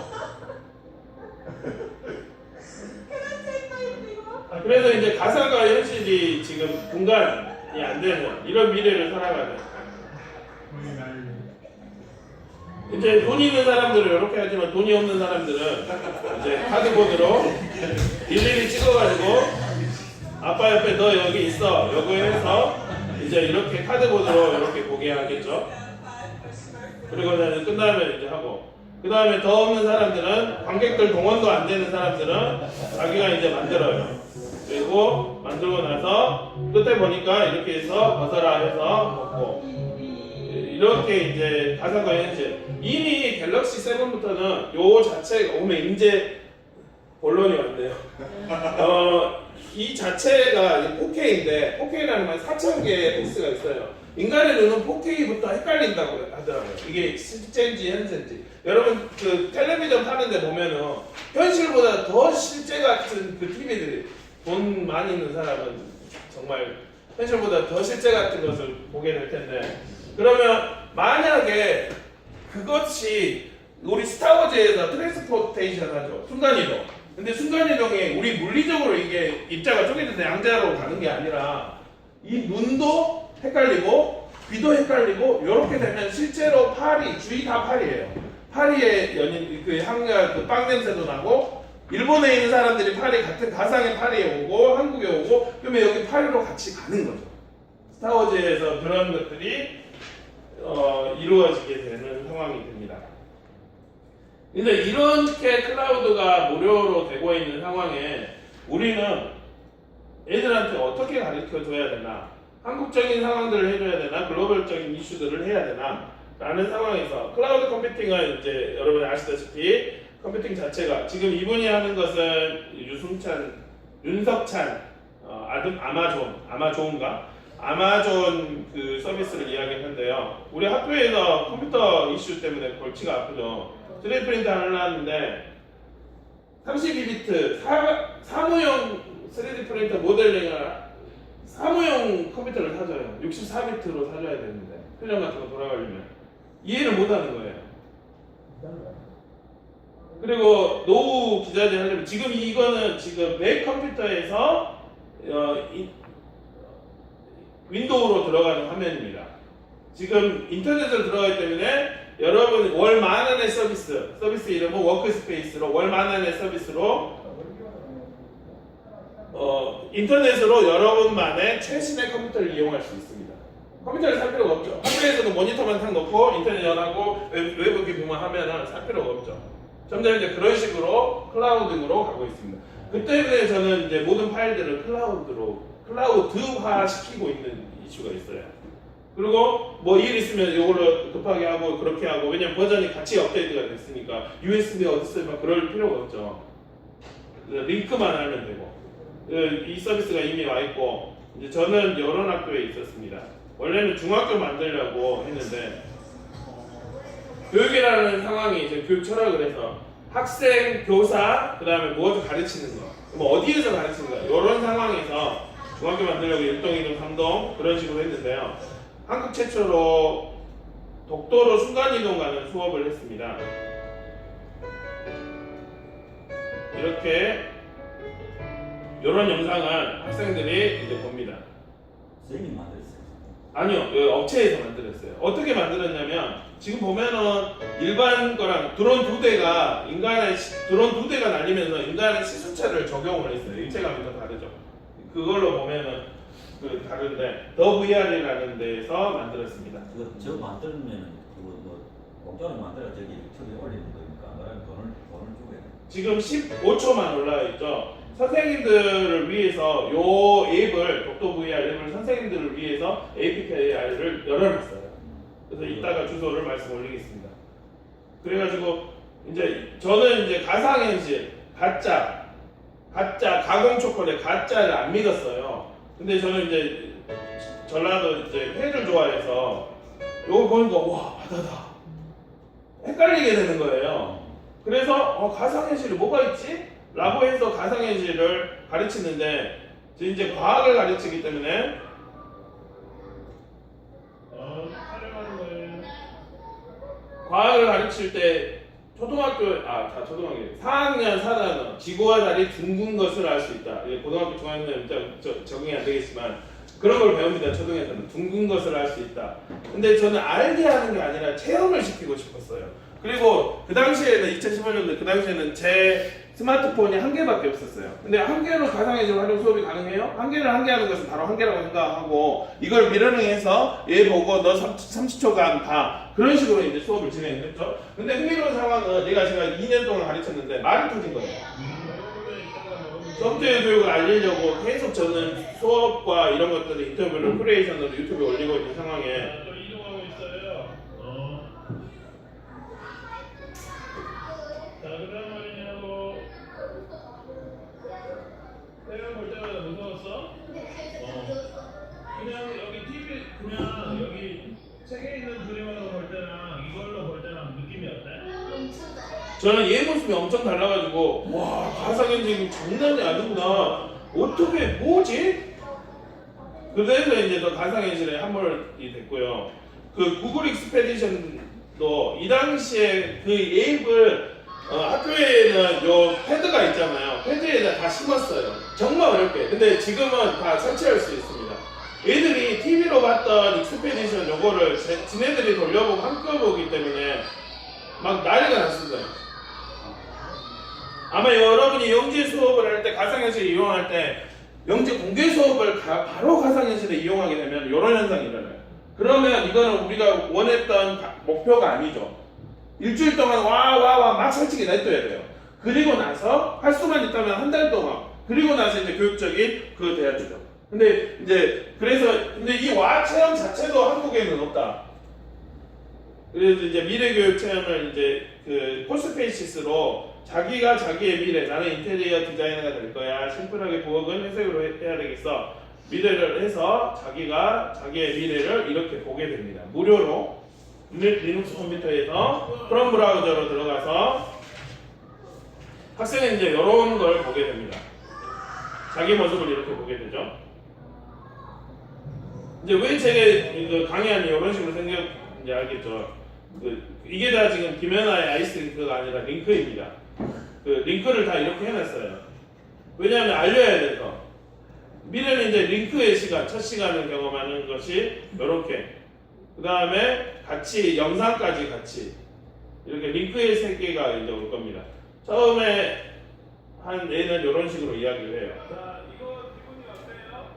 그래서 이제 가상과 현실이 지금 분간이 안 되는 이런 미래를 살아가는 이제 돈 있는 사람들은 이렇게 하지만 돈이 없는 사람들은 이제 카드보드로 일일이 찍어가지고 아빠 옆에 너 여기 있어 여기 해서 이제 이렇게 카드보드로 이렇게 보게 하겠죠. 그리고 나는 끝나면 이제 하고 그 다음에 더 없는 사람들은 관객들 동원도 안 되는 사람들은 자기가 이제 만들어요. 그리고 만들고 나서 끝에 보니까 이렇게 해서 벗어라 해서 벗고 이렇게 이제 가상과 현실 이미 갤럭시 7부터는 요 자체가 오늘 이제 본론이 왔네요. 이 자체가 4K인데 4K라는 말 4,000개의 픽스가 있어요. 인간의 눈은 4K부터 헷갈린다고 하더라고요. 이게 실제인지 현재인지. 여러분 그 텔레비전 파는데 보면은 현실보다 더 실제 같은 그 TV들이 돈 많이 있는 사람은 정말 현실보다 더 실제 같은 것을 보게 될 텐데 그러면 만약에 그것이 우리 스타워즈에서 트랜스포테이션 하죠. 순간이동. 근데 순간이동이 우리 물리적으로 이게 입자가 쪼개져서 양자로 가는 게 아니라 이 눈도 헷갈리고 귀도 헷갈리고 이렇게 되면 실제로 파리, 주위 다 파리예요. 파리에 연인 그 한가 그 빵 냄새도 나고 일본에 있는 사람들이 파리 같은 가상의 파리에 오고 한국에 오고 그러면 여기 파리로 같이 가는 거죠. 스타워즈에서 그런 것들이 이루어지게 되는 상황이 됩니다. 근데 이렇게 클라우드가 무료로 되고 있는 상황에 우리는 애들한테 어떻게 가르쳐 줘야 되나, 한국적인 상황들을 해줘야 되나, 글로벌적인 이슈들을 해야 되나 라는 상황에서 클라우드 컴퓨팅은 이제 여러분이 아시다시피 컴퓨팅 자체가 지금 이분이 하는 것은 윤석찬 아마존 그 서비스를 이야기했는데요. 우리 학교에서 컴퓨터 이슈 때문에 골치가 아프죠. 3D 프린터 하려는데 32비트 사무용 3D 프린터 모델링을 사무용 컴퓨터를 사줘요. 64비트로 사줘야 되는데 필름 같은 거 돌아가려면 이해를 못하는 거예요. 그리고 노후 기자재 하려면 지금 이거는 지금 맥 컴퓨터에서 윈도우로 들어가는 화면입니다. 지금 인터넷으로 들어가기 때문에 여러분 월 10,000원의 서비스 이름은 워크스페이스로 월 10,000원의 서비스로 인터넷으로 여러분만의 최신의 컴퓨터를 이용할 수 있습니다. 컴퓨터를 살 필요가 없죠. 학교에서도 모니터만 딱 놓고 인터넷 연하고 외부 기능만 하면은 살 필요가 없죠. 점점 이제 그런 식으로 클라우드로 가고 있습니다. 그 때문에 저는 이제 모든 파일들을 클라우드화 시키고 있는 이슈가 있어요. 그리고 뭐 일 있으면 이걸로 급하게 하고 그렇게 하고, 왜냐면 버전이 같이 업데이트가 됐으니까 USB 어디서 막 그럴 필요가 없죠. 링크만 하면 되고, 이 서비스가 이미 와 있고, 이제 저는 여러 학교에 있었습니다. 원래는 중학교 만들려고 했는데 교육이라는 상황이 이제 교육 철학을 해서 학생, 교사, 그 다음에 무엇을 가르치는 거, 뭐 어디에서 가르치는 거, 이런 상황에서 중학교 만들려고 1동, 2동, 3동 그런 식으로 했는데요. 한국 최초로 독도로 순간이동 가는 수업을 했습니다. 이렇게 이런 영상을 학생들이 이제 봅니다. 선생님 만들었어요. 아니요, 그 업체에서 만들었어요. 어떻게 만들었냐면 지금 보면은 일반 거랑 드론 2대가 드론 2대가 날리면서 인간의 시수차를 적용을 했어요. 일체감이 더 다르죠. 그걸로 보면은 그 다른데 더 VR이라는 데에서 만들었습니다. 저 만들면 그거 뭐 공짜로 만들어 저기 유튜브에 올리는 거니까 그런 돈을 주고 해야 돼. 지금 15초만 올라와 있죠. 선생님들을 위해서 요 앱을, 독도 VR 앱을 선생님들을 위해서 APK를 열어놨어요. 그래서 이따가 주소를 말씀 올리겠습니다. 그래가지고 이제 저는 이제 가상현실, 가짜, 가공 초콜릿, 가짜를 안 믿었어요. 근데 저는 이제 전라도 이제 회를 좋아해서 요거 보니까 와, 바다다. 헷갈리게 되는 거예요. 그래서 가상현실이 뭐가 있지? 라고 해서 가상현실을 가르치는데 이제 과학을 가르치기 때문에 촬영하는 거예요. 과학을 가르칠 때 초등학교, 다 초등학교 4학년 4단원 지구와 달이 둥근 것을 알 수 있다. 고등학교 중학년은 적응이 안 되겠지만 그런 걸 배웁니다. 초등에서는 둥근 것을 알 수 있다. 근데 저는 알게 하는 게 아니라 체험을 시키고 싶었어요. 그리고 그 당시에는 2015년도 그 당시에는 제 스마트폰이 1개밖에 없었어요. 근데 1개로 가상현실 활용 수업이 가능해요? 1개를 하는 것은 바로 1개라고 생각하고 이걸 미러링해서 얘 보고 너 30초간 봐. 그런 식으로 이제 수업을 진행했죠. 근데 흥미로운 상황은 제가 2년 동안 가르쳤는데 말이 터진 거예요. 소프트웨어 교육을 알리려고 계속 저는 수업과 이런 것들을 인터뷰를 크리에이션으로 유튜브에 올리고 있는 상황에 이동하고 있어요. 자, 그다음 말이냐고. 내가 볼 때마다 무서웠어? 그냥 여기 TV, 그냥 여기 책에 있는 그림으로 볼 때랑 이걸로 볼 때랑 느낌이 어때? 저는 얘 모습이 엄청 달라가지고 와, 가상현실이 장난이 아니구나. 어떻게 뭐지? 그래서 이제 더 가상현실에 함몰이 됐고요. 그 구글 익스페디션도 이 당시에 그 앱을 학교에는 요 패드가 있잖아요. 패드에다 다 심었어요. 정말 어렵게. 근데 지금은 다 설치할 수 있습니다. 애들이 TV로 봤던 익스페디션 요거를 지네들이 돌려보고 한꺼번에 보기 때문에 막 난리가 났습니다. 아마 여러분이 영재 수업을 할 때, 가상현실 이용할 때 영재 공개 수업을 바로 가상현실에 이용하게 되면 이런 현상이 일어나요. 그러면 이거는 우리가 원했던 목표가 아니죠. 일주일 동안 막 설치게 놔둬야 돼요. 그리고 나서 할 수만 있다면 한 달 동안, 그리고 나서 이제 교육적인 그거 돼야 되죠. 근데 이제 근데 이 체험 자체도 한국에는 없다. 그래서 이제 미래교육 체험을 이제 그 포스페이시스로 자기가 자기의 미래, 나는 인테리어 디자이너가 될 거야. 심플하게 부엌은 회색으로 해야 되겠어. 미래를 해서 자기가 자기의 미래를 이렇게 보게 됩니다. 무료로 리눅스 컴퓨터에서 크롬 브라우저로 들어가서 학생은 이제 이런 걸 보게 됩니다. 자기 모습을 이렇게 보게 되죠. 이제 왜 제가 강의하니 이런 식으로 생겼는지 알겠죠. 이게 다 지금 김연아의 아이스링크가 아니라 링크입니다. 그 링크를 다 이렇게 해놨어요. 왜냐하면 알려야 돼서. 미래는 이제 링크의 시간, 첫 시간을 경험하는 것이 이렇게 그 다음에 같이 영상까지 같이 이렇게 링크의 세개가 이제 올 겁니다. 처음에 한 애는 이런 식으로 이야기를 해요. 자, 이거 기분이 어때요?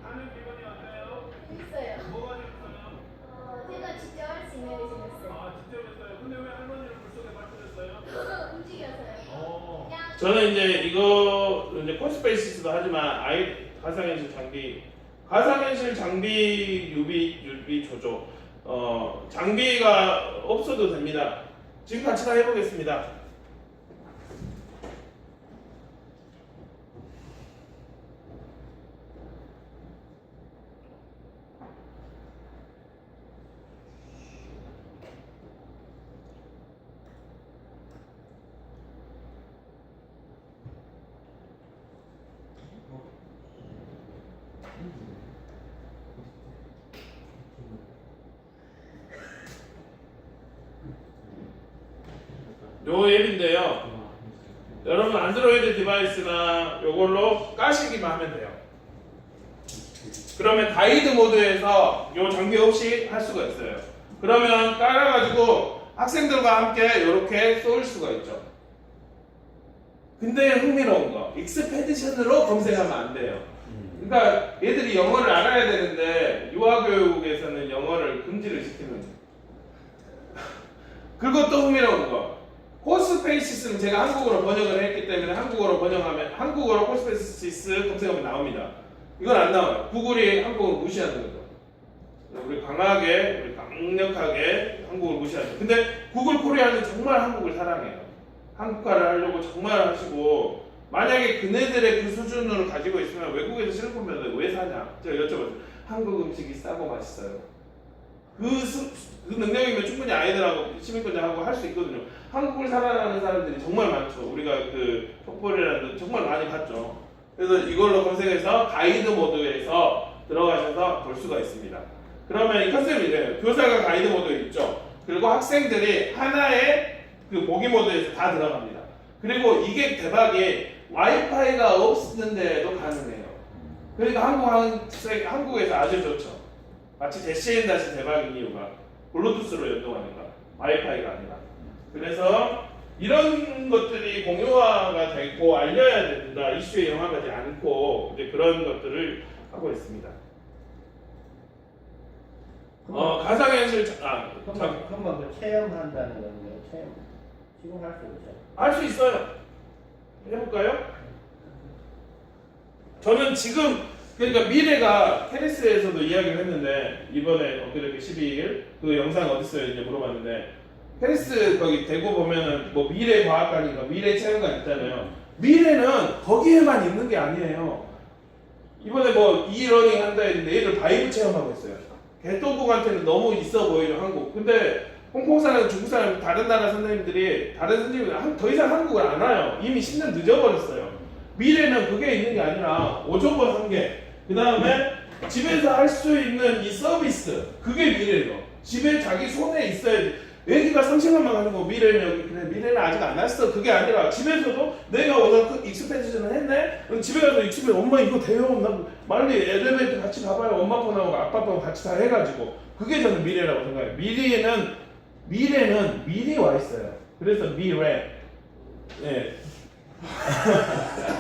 하는 기분이 어때요? 재밌어요. 뭐가 재밌어요? 제가 직접 할 수 있는 게 재밌어요. 아, 진짜 재밌어요. 근데 왜 할머니를 물속에 빠뜨렸어요? 움직여서요. 그냥 저는 이제 이거 이제 코스페이시스도 하지만 가상현실 장비 유비 조조 장비가 없어도 됩니다. 지금 같이 다 해보겠습니다. 요 앱인데요. 여러분 안드로이드 디바이스나 요걸로 까시기만 하면 돼요. 그러면 가이드 모드에서 요 장비 없이 할 수가 있어요. 그러면 깔아가지고 학생들과 함께 이렇게 쏠 수가 있죠. 근데 흥미로운 거 익스페디션으로 검색하면 안 돼요. 그러니까 얘들이 영어를 알아야 되는데 유아교육에서는 영어를 금지를 시키는 거예요. 그것도 흥미로운 거 코스페이시스는 제가 한국어로 번역을 했기 때문에 한국어로 번역하면 한국어로 코스페이시스 검색하면 나옵니다. 이건 안 나와요. 구글이 한국어를 무시하는 거죠. 우리 강력하게 한국어를 무시하죠. 근데 구글 코리아는 정말 한국을 사랑해요. 한국화를 하려고 정말 하시고 만약에 그네들의 그 수준을 가지고 있으면 외국에서 실컷면 왜 사냐? 제가 여쭤봤어요. 한국 음식이 싸고 맛있어요. 그 능력이면 충분히 아이들하고 시민권자하고 할 수 있거든요. 한국을 사랑하는 사람들이 정말 많죠. 우리가 그 톡볼이라는 정말 많이 봤죠. 그래서 이걸로 검색해서 가이드 모드에서 들어가셔서 볼 수가 있습니다. 그러면 이 컨셉이 이래요. 교사가 가이드 모드에 있죠. 그리고 학생들이 하나의 그 보기 모드에서 다 들어갑니다. 그리고 이게 대박이 와이파이가 없는데도 가능해요. 그러니까 한국에서 아주 좋죠. 마치 대시엔 다시 대박인 이유가 블루투스로 연동하니까 와이파이가 아니라. 그래서 이런 것들이 공유화가 되고 알려야 된다. 이슈에 영향하지 않고 이제 그런 것들을 하고 있습니다. 가상현실 금방 그 체험한다는 건데 체험 지금 할 수 있죠. 할 수 있어요. 해볼까요? 저는 지금 그러니까 미래가 테니스에서도 이야기를 했는데 이번에 엊그저께 12일 그 영상 어딨어요 이제 물어봤는데 테니스 거기 대구 보면은 뭐 미래 과학관인가 미래 체험관 있잖아요. 미래는 거기에만 있는 게 아니에요. 이번에 뭐 이러닝 한다 했는데 얘들 바이브 체험하고 있어요. 개또국한테는 너무 있어 보이죠 한국. 근데 홍콩 사람, 중국 사람, 다른 나라 선생님들이 더 이상 한국을 안 와요. 이미 10년 늦어버렸어요. 미래는 그게 있는 게 아니라 5조번 한 개. 그 다음에 집에서 할 수 있는 이 서비스. 그게 미래예요. 집에 자기 손에 있어야지. 애기가 상식만 하는 거 미래는 여기 그래 미래는 아직 안 왔어. 그게 아니라 집에서도 내가 오늘 익스펜디션을 했네. 그럼 집에 가서 익스펜 엄마 이거 돼요. 나 빨리 엘리베이터 같이 가봐요. 엄마 폰하고 아빠 폰 같이 다 해가지고 그게 저는 미래라고 생각해요. 미래는 미리 와 있어요. 그래서 미래. 예.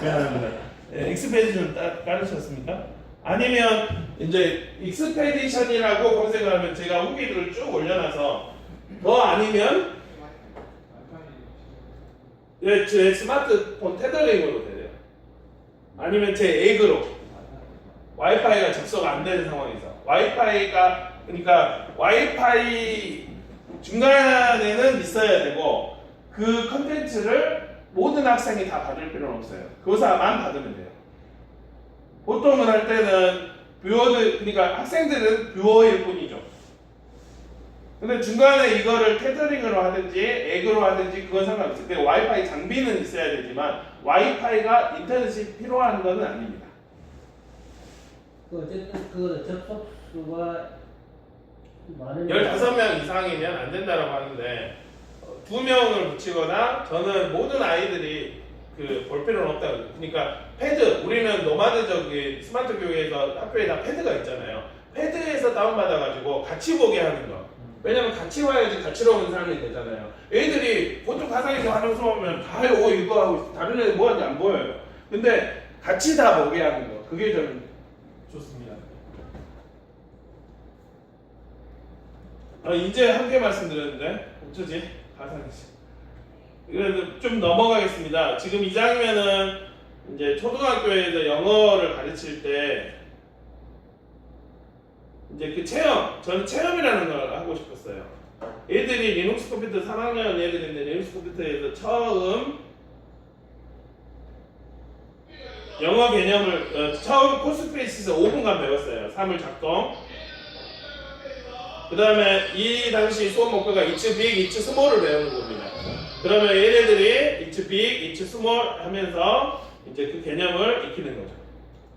미안합니다. 예, 익스페디션 따르셨습니까? 아니면 이제 익스페디션이라고 검색을 하면 제가 후기들을 쭉 올려놔서 더 아니면 예, 제 스마트폰 테더링으로 돼요. 아니면 제 액으로 와이파이가 접속 안 되는 상황에서 그러니까 와이파이 중간에는 있어야 되고 그 컨텐츠를 모든 학생이 다 받을 필요는 없어요. 교사만 받으면 돼요. 보통은 할 때는 그러니까 학생들은 뷰어일 뿐이죠. 근데 중간에 이거를 테더링으로 하든지 액으로 하든지 그건 상관없어요. 근데 와이파이 장비는 있어야 되지만 와이파이가 인터넷이 필요한 건 아닙니다. 어쨌든 그 접속수가 많은 15명 이상이면 안 된다고 하는데 2명을 붙이거나 저는 모든 아이들이 그 볼 필요는 없다. 그러니까 패드, 우리는 노마드 저기 스마트 교육에서 학교에다 패드가 있잖아요. 패드에서 다운받아가지고 같이 보게 하는 거. 왜냐면 같이 와야지 같이 오는 사람이 되잖아요. 애들이 보통 가상에서 하는 수업하면 다 이거 하고 있어. 다른 애들 뭐 하는지 안 보여요. 근데 같이 다 보게 하는 거. 그게 좀 좋습니다. 이제 한 개 말씀드렸는데 어쩌지? 가상이지. 그래서 좀 넘어가겠습니다. 지금 이 장면은 이제 초등학교에서 영어를 가르칠 때 이제 그 체험, 저는 체험이라는 걸 하고 싶었어요. 애들이 리눅스 컴퓨터 3학년 애들인데 리눅스 컴퓨터에서 처음 영어 개념을 처음 코스페이스에서 5분간 배웠어요. 사물 작동. 그 다음에 이 당시 수업 목표가 It's big, it's small을 배우는 겁니다. 그러면 얘네들이 It's big, it's small 하면서 이제 그 개념을 익히는 거죠.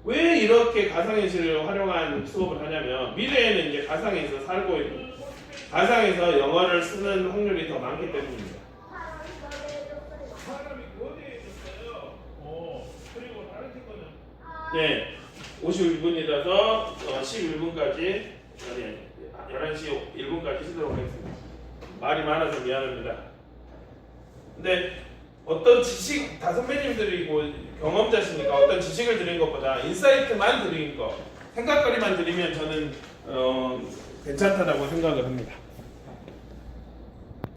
왜 이렇게 가상현실을 활용한 수업을 하냐면 미래에는 이제 가상에서 살고 있는, 가상에서 영어를 쓰는 확률이 더 많기 때문입니다. 사람이 어디에 있었어요? 그리고 다른 친구는 네, 51분이라서 11분까지 11시 1분까지 쉬도록 하겠습니다. 말이 많아서 미안합니다. 근데 어떤 지식, 다 선배님들이고 경험자시니까 어떤 지식을 드린 것보다 인사이트만 드린 거, 생각거리만 드리면 저는 괜찮다라고 생각을 합니다.